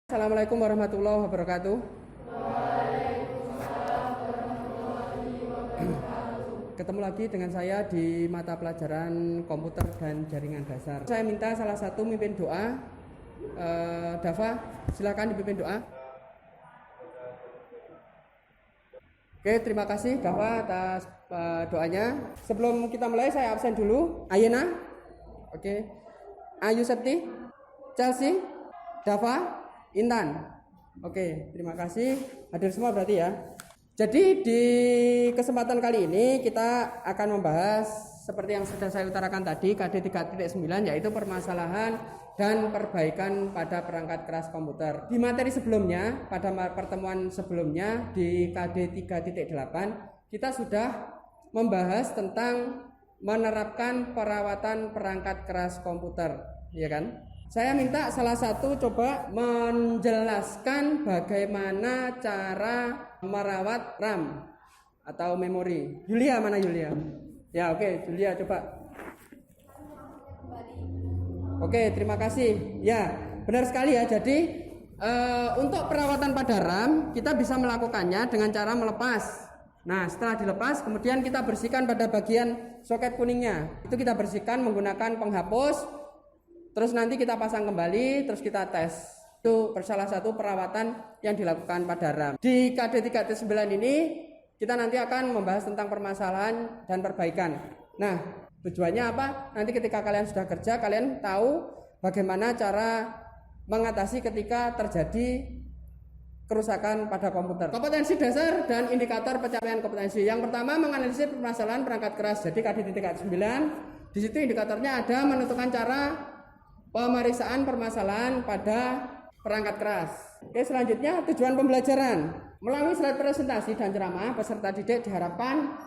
Assalamualaikum warahmatullahi wabarakatuh. Ketemu lagi dengan saya di mata pelajaran komputer dan jaringan dasar. Saya minta salah satu mimpin doa. Dava, silakan dipimpin doa. Oke, terima kasih Dava atas doanya. Sebelum kita mulai saya absen dulu. Ayena, oke. Ayu Septi, Chelsea, Dava, Intan. Oke, terima kasih. Hadir semua berarti ya. Jadi di kesempatan kali ini kita akan membahas seperti yang sudah saya utarakan tadi, KD 3.9, yaitu permasalahan dan perbaikan pada perangkat keras komputer. Di materi sebelumnya, pada pertemuan sebelumnya di KD 3.8, kita sudah membahas tentang menerapkan perawatan perangkat keras komputer, ya kan? Saya minta salah satu coba menjelaskan bagaimana cara merawat RAM atau memori. Yulia, mana Yulia? Ya, oke, Yulia coba. Oke, terima kasih. Ya, benar sekali ya. Jadi untuk perawatan pada RAM kita bisa melakukannya dengan cara melepas. Nah, setelah dilepas kemudian kita bersihkan pada bagian soket kuningnya. Itu kita bersihkan menggunakan penghapus. Terus nanti kita pasang kembali, terus kita tes. Itu salah satu perawatan yang dilakukan pada RAM. Di KD 3.9 ini kita nanti akan membahas tentang permasalahan dan perbaikan. Nah, tujuannya apa? Nanti ketika kalian sudah kerja, kalian tahu bagaimana cara mengatasi ketika terjadi kerusakan pada komputer. Kompetensi dasar dan indikator pencapaian kompetensi. Yang pertama, menganalisis permasalahan perangkat keras. Jadi KD 3.9, di situ indikatornya ada menentukan cara pemeriksaan permasalahan pada perangkat keras. Oke, selanjutnya tujuan pembelajaran. Melalui slide presentasi dan ceramah, peserta didik diharapkan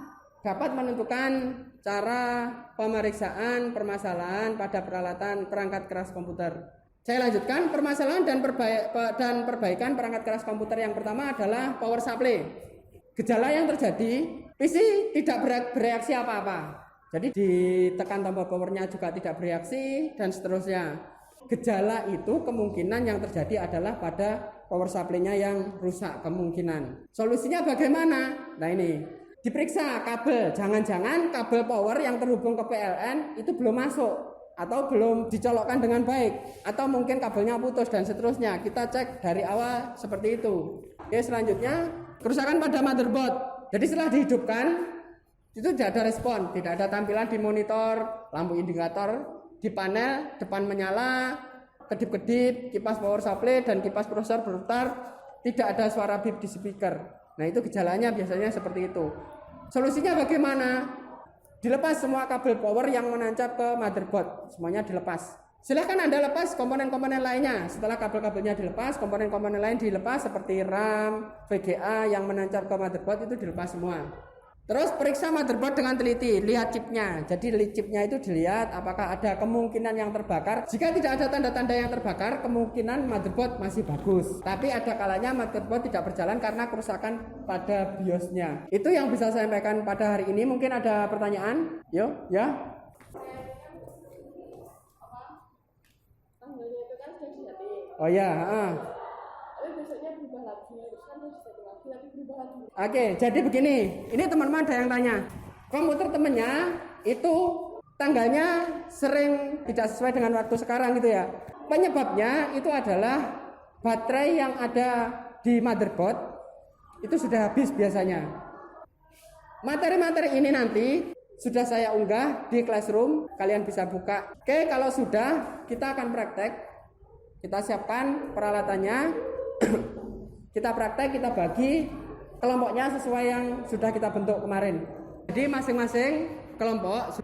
dapat menentukan cara pemeriksaan permasalahan pada peralatan perangkat keras komputer. Saya lanjutkan, permasalahan dan perbaikan perangkat keras komputer. Yang pertama adalah power supply. Gejala yang terjadi, PC tidak bereaksi apa-apa. Jadi ditekan tombol powernya juga tidak bereaksi dan seterusnya. Gejala itu kemungkinan yang terjadi adalah pada power supply-nya yang rusak kemungkinan. Solusinya bagaimana? Nah ini, diperiksa kabel. Jangan-jangan kabel power yang terhubung ke PLN itu belum masuk atau belum dicolokkan dengan baik, atau mungkin kabelnya putus dan seterusnya. Kita cek dari awal seperti itu. Oke, selanjutnya kerusakan pada motherboard. Jadi setelah dihidupkan itu tidak ada respon, tidak ada tampilan di monitor, lampu indikator di panel depan menyala, kedip-kedip, kipas power supply dan kipas prosesor berputar, tidak ada suara bip di speaker. Nah, itu gejalanya biasanya seperti itu. Solusinya bagaimana? Dilepas semua kabel power yang menancap ke motherboard, semuanya dilepas. Silahkan Anda lepas komponen-komponen lainnya. Setelah kabel-kabelnya dilepas, komponen-komponen lain dilepas seperti RAM, VGA yang menancap ke motherboard itu dilepas semua. Terus periksa motherboard dengan teliti, lihat chipnya. Jadi chipnya itu dilihat apakah ada kemungkinan yang terbakar. Jika tidak ada tanda-tanda yang terbakar, kemungkinan motherboard masih bagus. Tapi ada kalanya motherboard tidak berjalan karena kerusakan pada BIOS-nya. Itu yang bisa saya sampaikan pada hari ini. Mungkin ada pertanyaan? Yo, ya. Oh ya, Oke, jadi begini, ini teman-teman ada yang tanya, komputer temennya itu tanggalnya sering tidak sesuai dengan waktu sekarang gitu ya. Penyebabnya itu adalah baterai yang ada di motherboard itu sudah habis biasanya. Materi-materi ini nanti sudah saya unggah di Classroom, kalian bisa buka. Oke, kalau sudah kita akan praktek, kita siapkan peralatannya, kita praktek, kita bagi kelompoknya sesuai yang sudah kita bentuk kemarin. Jadi masing-masing kelompok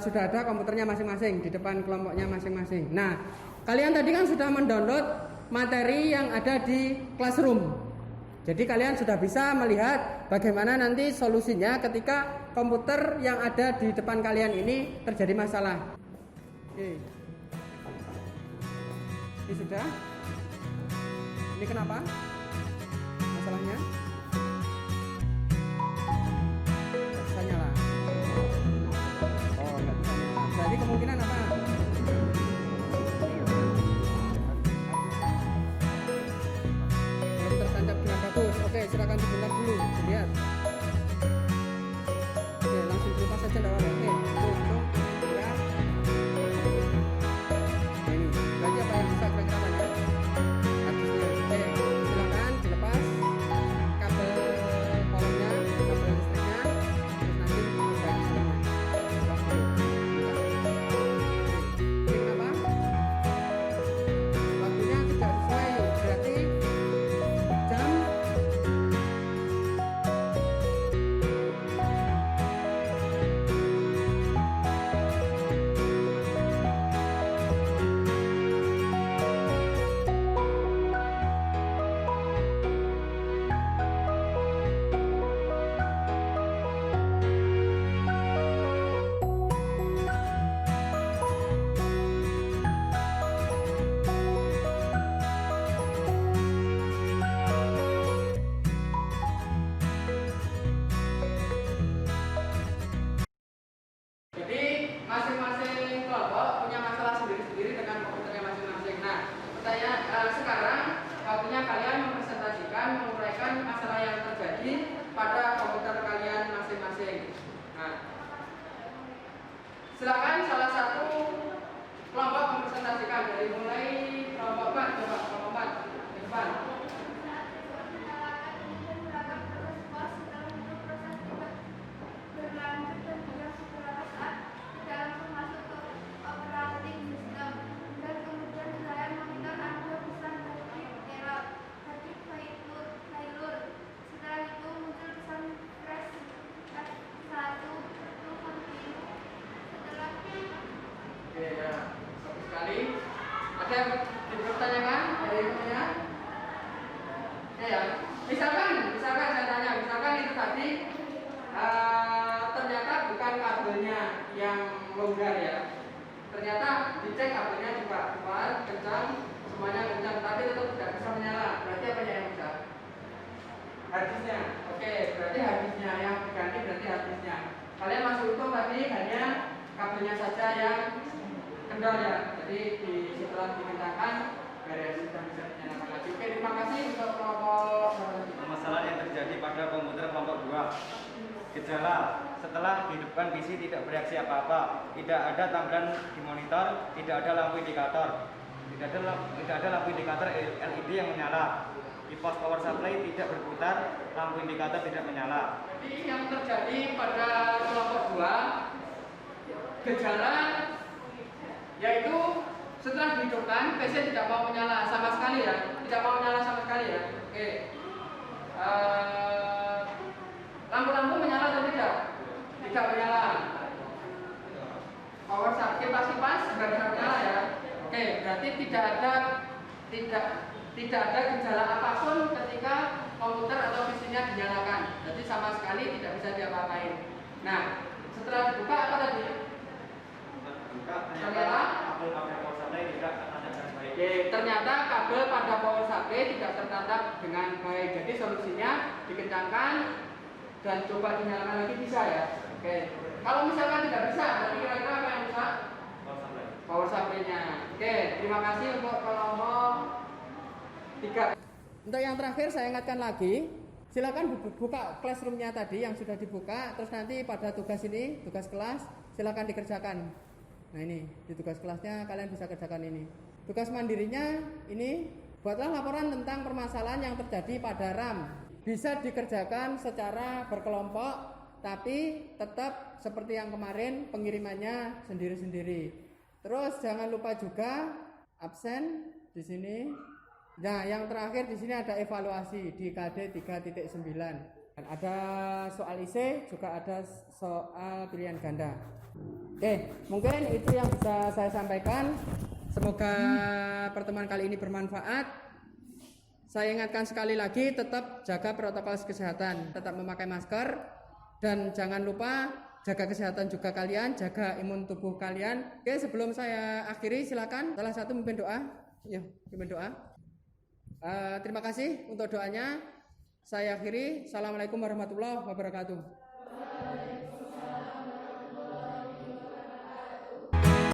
sudah ada komputernya masing-masing di depan kelompoknya masing-masing. Nah, kalian tadi kan sudah mendownload materi yang ada di Classroom. Jadi kalian sudah bisa melihat bagaimana nanti solusinya ketika komputer yang ada di depan kalian ini terjadi masalah. Oke. Ini sudah. Ini kenapa? Masalahnya? Bisa nyala. Oh, enggak bisa nyala. Jadi kemungkinan apa? Sekarang waktunya kalian mempresentasikan, menguraikan masalah yang terjadi pada komputer kalian masing-masing. Nah, silakan salah satu kelompok mempresentasikan dari mulai kelompok 4, coba kelompok 4 ke depan. Oke ya, bagus sekali. Ada yang dipertanyakan dari ibunya? Ya, misalkan saya tanya, misalkan itu tadi ternyata bukan kabelnya yang longgar ya. Ternyata dicek kabelnya juga kuat, kencang, semuanya kencang, tapi tetap tidak bisa menyala. Berarti apa yang bisa? Harddisknya. Oke, berarti harddisknya yang diganti berarti harddisknya. Kalian masuk itu tadi hanya kabelnya saja yang kendor ya. Jadi setelah dikencangkan beres dan bisa dinyalakan lagi. Oke, terima kasih untuk kelompok. Masalah yang terjadi pada komputer kelompok 2. Gejala: setelah dihidupkan PC tidak bereaksi apa-apa, tidak ada tampilan di monitor, tidak ada lampu indikator, tidak ada lampu indikator LED yang menyala. Di pos power supply tidak berputar, lampu indikator tidak menyala. Jadi yang terjadi pada kelompok 2 gejala yaitu setelah dihidupkan PC tidak mau menyala sama sekali ya, tidak mau menyala sama sekali ya. Oke. Lampu-lampu menyala atau tidak? Tidak menyala. Power supply kipas juga tidak menyala ya. Oke, berarti tidak ada gejala apapun ketika komputer atau PC-nya dinyalakan. Jadi sama sekali tidak bisa diapa-apain. Nah, setelah dibuka apa tadi? Ternyata ternyata kabel pada power supply tidak tertatap dengan baik. Jadi solusinya dikencangkan dan coba dinyalakan lagi bisa ya. Oke. Kalau misalkan tidak bisa, berarti kira-kira apa yang bisa? Power supply-nya. Oke, terima kasih untuk kelompok 3. Untuk yang terakhir saya ingatkan lagi, silakan buka classroom-nya tadi yang sudah dibuka, terus nanti pada tugas ini, tugas kelas, silakan dikerjakan. Nah ini, di tugas kelasnya kalian bisa kerjakan ini. Tugas mandirinya ini, buatlah laporan tentang permasalahan yang terjadi pada RAM. Bisa dikerjakan secara berkelompok, tapi tetap seperti yang kemarin pengirimannya sendiri-sendiri. Terus jangan lupa juga absen di sini. Nah, yang terakhir di sini ada evaluasi di KD 3.9. Dan ada soal IC, juga ada soal pilihan ganda. Oke, mungkin itu yang bisa saya sampaikan. Semoga pertemuan kali ini bermanfaat. Saya ingatkan sekali lagi, tetap jaga protokol kesehatan, tetap memakai masker, dan jangan lupa jaga kesehatan juga kalian, jaga imun tubuh kalian. Oke, sebelum saya akhiri, silakan salah satu memimpin doa. Ya, memimpin doa. Terima kasih untuk doanya. Saya akhiri. Assalamualaikum warahmatullahi wabarakatuh.